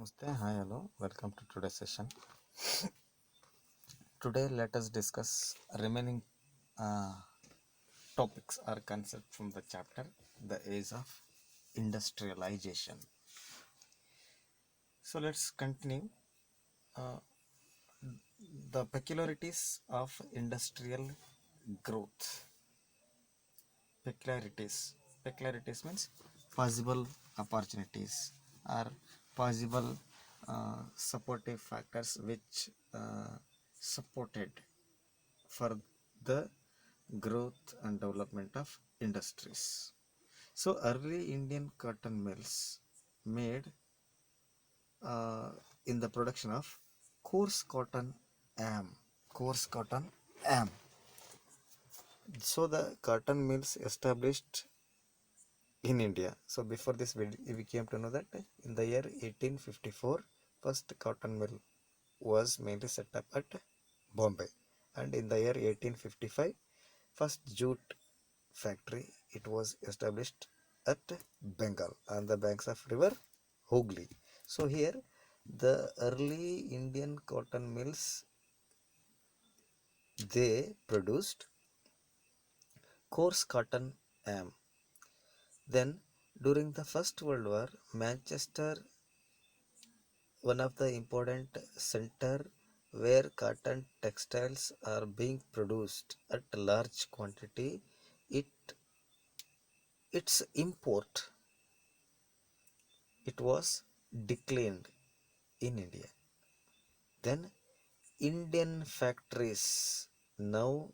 Namaste, hi, hello, welcome to today's session. Today, let us discuss remaining uh, topics or concepts from the chapter The Age of Industrialization. So, let's continue uh, the peculiarities of industrial growth. Peculiarities means possible opportunities or possible supportive factors which supported for the growth and development of industries. So early Indian cotton mills made uh, in the production of coarse cotton am. Coarse cotton am. So the cotton mills established in India. So before this we came to know that in the year 1854 first cotton mill was mainly set up at Bombay, and in the year 1855 first jute factory it was established at Bengal on the banks of river Hooghly. So here the early Indian cotton mills they produced coarse cotton am. Then during the First World War, Manchester, one of the important center where cotton textiles are being produced at large quantity, it its import it was declined in India. Then Indian factories now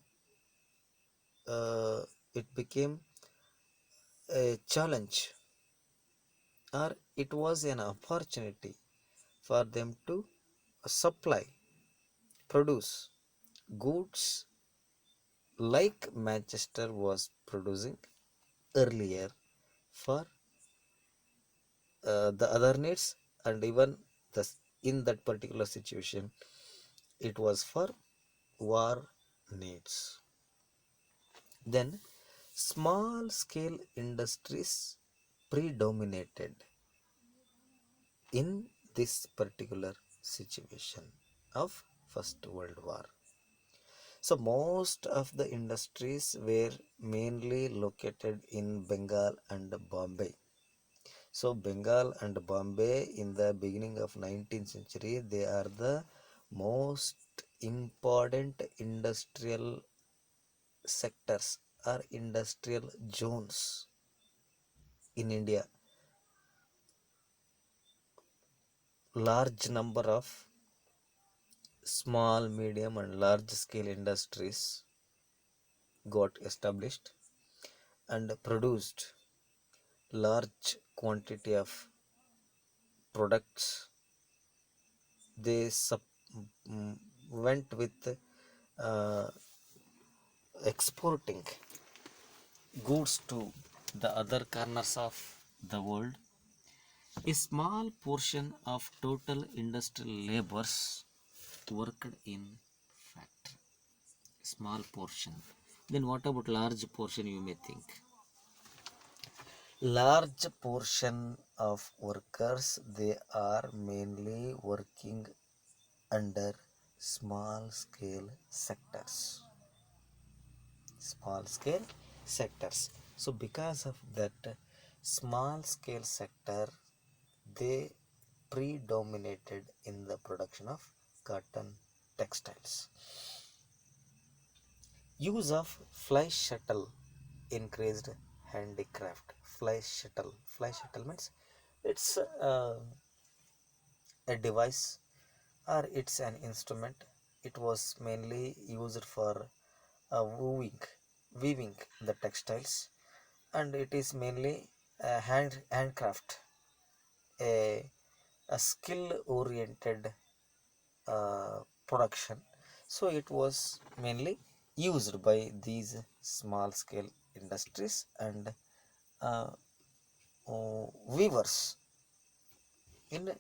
it became a challenge or it was an opportunity for them to supply, produce goods like Manchester was producing earlier for the other needs, and even the, in that particular situation it was for war needs. Then small scale industries predominated in this particular situation of First World War. So most of the industries were mainly located in Bengal and Bombay. So Bengal and Bombay in the beginning of 19th century, they are the most important industrial sectors or industrial zones in India. Large number of small, medium and large scale industries got established and produced large quantity of products. They went with uh, exporting goods to the other corners of the world. A small portion of total industrial labors worked in factory. Small portion. Then what about large portion you may think? Large portion of workers they are mainly working under small scale sectors. Small scale sectors. So because of that small scale sector they predominated in the production of cotton textiles. Use of fly shuttle increased handicraft. Fly shuttle means it's a device or it's an instrument. It was mainly used for weaving the textiles, and it is mainly a handcraft, a, a skill oriented production. So it was mainly used by these small scale industries and uh, weavers in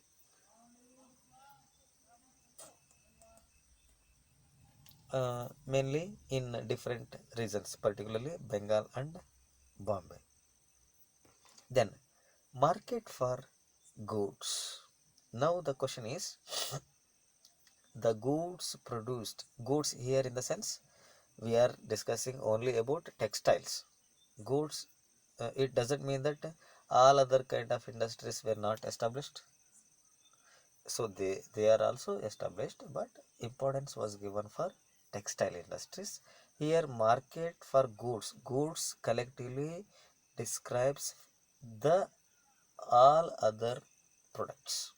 mainly in different regions, particularly Bengal and Bombay. Then market for goods. Now the question is, the goods here in the sense we are discussing only about textiles. Goods, it doesn't mean that all other kind of industries were not established. So they are also established, but importance was given for textile industries. Here market for goods collectively describes the all other products.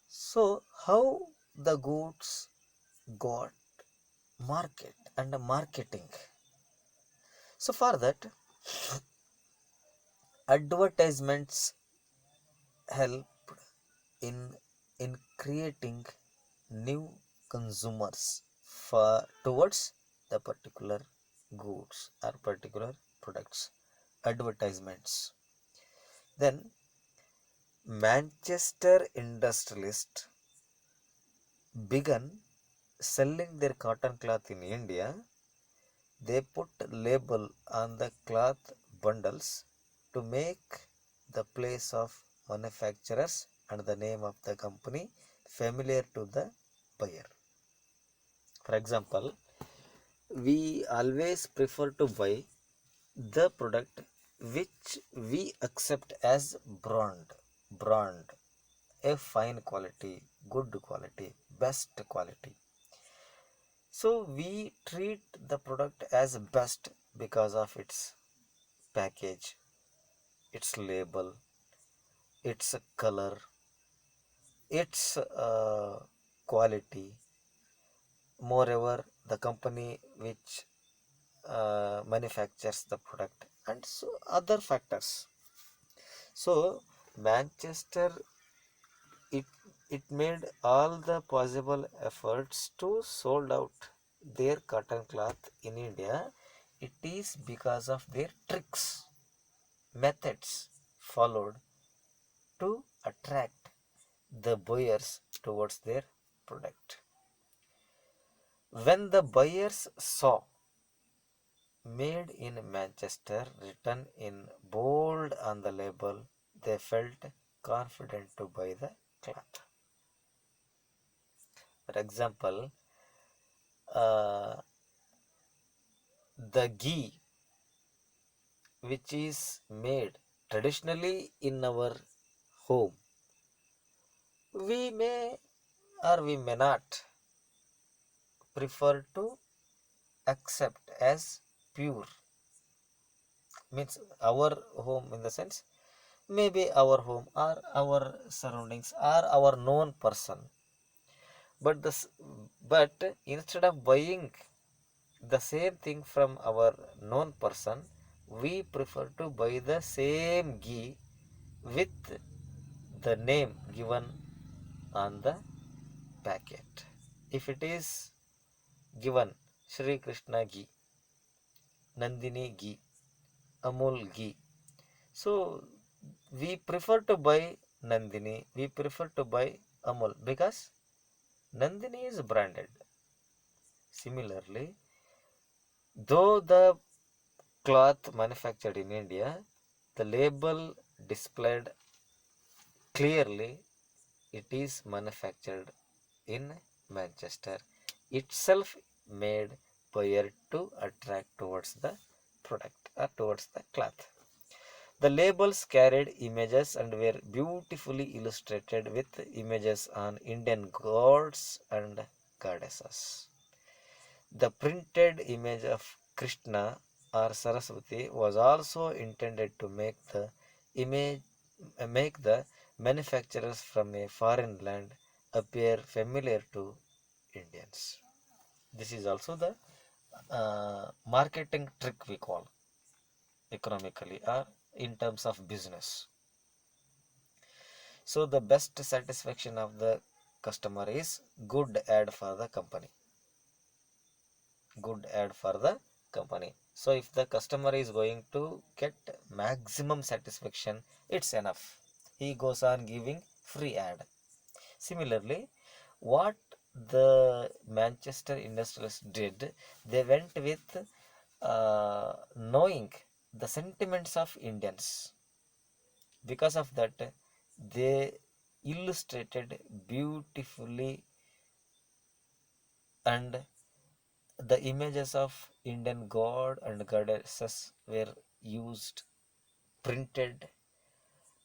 So how the goods got market and marketing? So for that, advertisements help in in creating new consumers for towards the particular goods or particular products. Advertisements. Then Manchester industrialists began selling their cotton cloth in India. They put label on the cloth bundles to make the place of manufacturers and the name of the company familiar to the buyer. For example, we always prefer to buy the product which we accept as brand, a fine quality, good quality, best quality. So we treat the product as best because of its package, its label, its color, its quality. Moreover, the company which manufactures the product, and so other factors. So Manchester, it it made all the possible efforts to sold out their cotton cloth in India. It is because of their tricks, methods followed to attract the buyers towards their product. When the buyers saw made in Manchester written in bold on the label, they felt confident to buy the cloth. For example, uh, the ghee which is made traditionally in our home, we may or we may not prefer to accept as pure. Means our home in the sense maybe our home or our surroundings or our known person, but but instead of buying the same thing from our known person, we prefer to buy the same ghee with the name given on the packet. If it is given Sri Krishna ghee, Nandini ghee, Amul ghee, so we prefer to buy Nandini, we prefer to buy Amul because Nandini is branded. Similarly, though the cloth manufactured in India, the label displayed clearly it is manufactured in Manchester. Itself made buyer to attract towards the product or towards the cloth. The labels carried images and were beautifully illustrated with images on Indian gods and goddesses. The printed image of Krishna or Saraswati was also intended to image make the manufacturers from a foreign land appear familiar to Indians. This is also the marketing trick we call economically or in terms of business. So the best satisfaction of the customer is good ad for the company. Good ad for the company. So if the customer is going to get maximum satisfaction, it's enough. He goes on giving free ad. Similarly, what the Manchester industrialists did, they went with knowing the sentiments of Indians. Because of that, they illustrated beautifully, and the images of Indian god and goddesses were used, printed,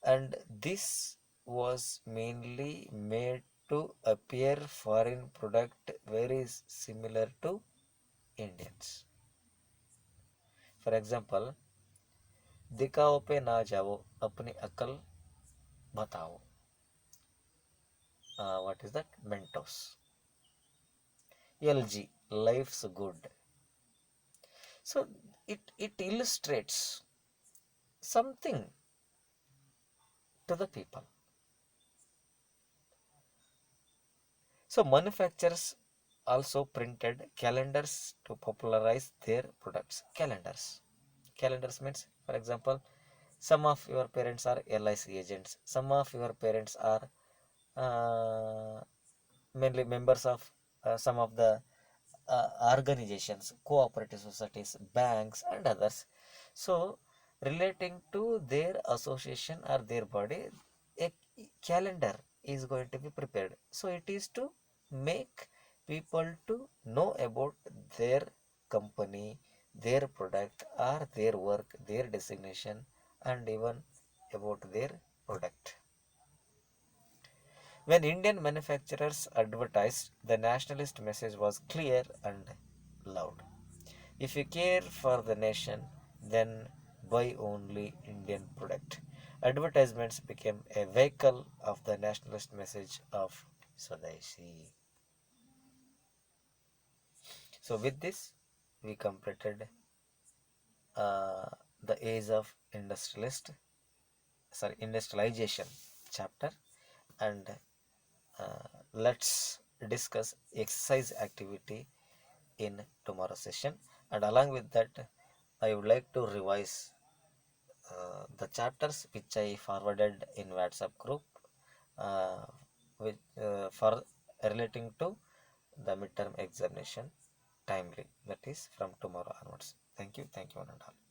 and this was mainly made to appear foreign product very similar to Indians. For example, दिखाओ पे ना जाओ अपनी अकल बताओ. What is that? Mentos. LG, life's good. So it illustrates something to the people. So manufacturers also printed calendars to popularize their products. Calendars. Calendars means, for example, some of your parents are LIC agents. Some of your parents are uh, mainly members of some of the organizations, cooperative societies, banks, and others. So, relating to their association or their body, a calendar is going to be prepared. So, it is to make people to know about their company, their product, or their work, their designation, and even about their product. When Indian manufacturers advertised, the nationalist message was clear and loud. If you care for the nation, then buy only Indian product. Advertisements became a vehicle of the nationalist message of Swadeshi. So with this, we completed the age of industrialization chapter, and let's discuss exercise activity in tomorrow's session. And along with that, I would like to revise the chapters which I forwarded in WhatsApp group, uh, for relating to the midterm examination timely, that is from tomorrow onwards. Thank you one and all.